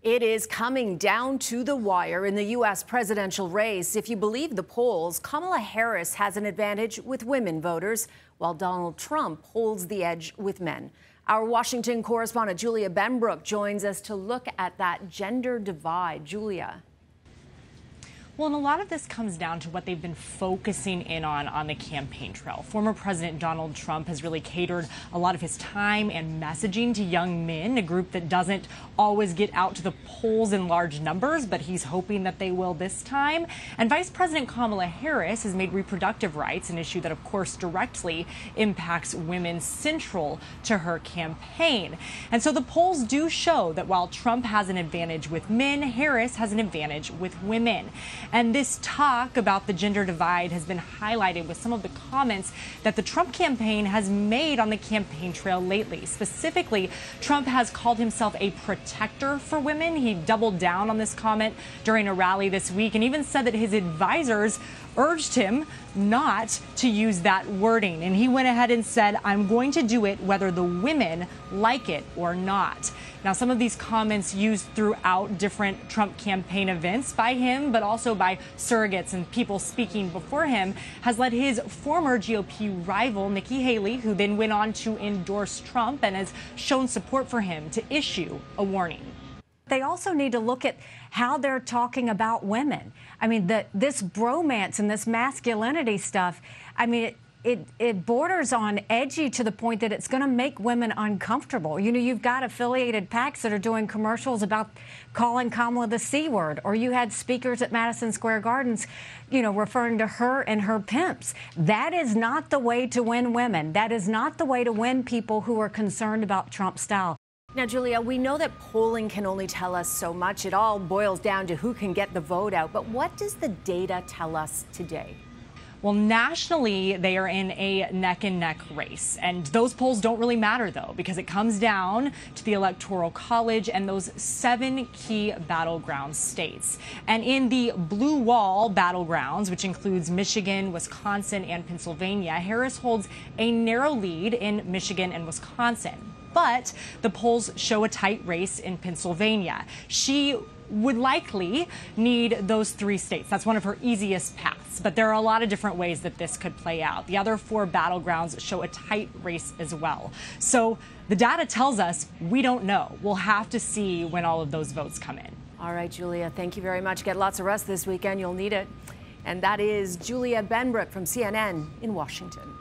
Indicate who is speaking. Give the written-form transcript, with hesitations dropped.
Speaker 1: It is coming down to the wire in the U.S. presidential race. If you believe the polls, Kamala Harris has an advantage with women voters, while Donald Trump holds the edge with men. Our Washington correspondent Julia Benbrook joins us to look at that gender divide. Julia.
Speaker 2: Well, and a lot of this comes down to what they've been focusing in on the campaign trail. Former President Donald Trump has really catered a lot of his time and messaging to young men, a group that doesn't always get out to the polls in large numbers, but he's hoping that they will this time. And Vice President Kamala Harris has made reproductive rights an issue that, of course, directly impacts women central to her campaign. And so the polls do show that while Trump has an advantage with men, Harris has an advantage with women. And this talk about the gender divide has been highlighted with some of the comments that the Trump campaign has made on the campaign trail lately. Specifically, Trump has called himself a protector for women. He doubled down on this comment during a rally this week and even said that his advisors urged him not to use that wording. And he went ahead and said, "I'm going to do it whether the women like it or not." Now, some of these comments used throughout different Trump campaign events by him, but also by surrogates and people speaking before him, has led his former GOP rival, Nikki Haley, who then went on to endorse Trump and has shown support for him, to issue a warning.
Speaker 3: They also need to look at how they're talking about women. I mean, this bromance and this masculinity stuff, I mean, it borders on edgy to the point that it's going to make women uncomfortable. You know, you've got affiliated PACs that are doing commercials about calling Kamala the C word, or you had speakers at Madison Square Gardens, you know, referring to her and her pimps. That is not the way to win women. That is not the way to win people who are concerned about Trump's style.
Speaker 1: Now, Julia, we know that polling can only tell us so much. It all boils down to who can get the vote out. But what does the data tell us today?
Speaker 2: Well, nationally, they are in a neck-and-neck race. And those polls don't really matter, though, because it comes down to the Electoral College and those 7 key battleground states. And in the blue wall battlegrounds, which includes Michigan, Wisconsin, and Pennsylvania, Harris holds a narrow lead in Michigan and Wisconsin. But the polls show a tight race in Pennsylvania. She would likely need those 3 states. That's one of her easiest paths. But there are a lot of different ways that this could play out. The other 4 battlegrounds show a tight race as well. So the data tells us we don't know. We'll have to see when all of those votes come in.
Speaker 1: All right, Julia, thank you very much. Get lots of rest this weekend. You'll need it. And that is Julia Benbrook from CNN in Washington.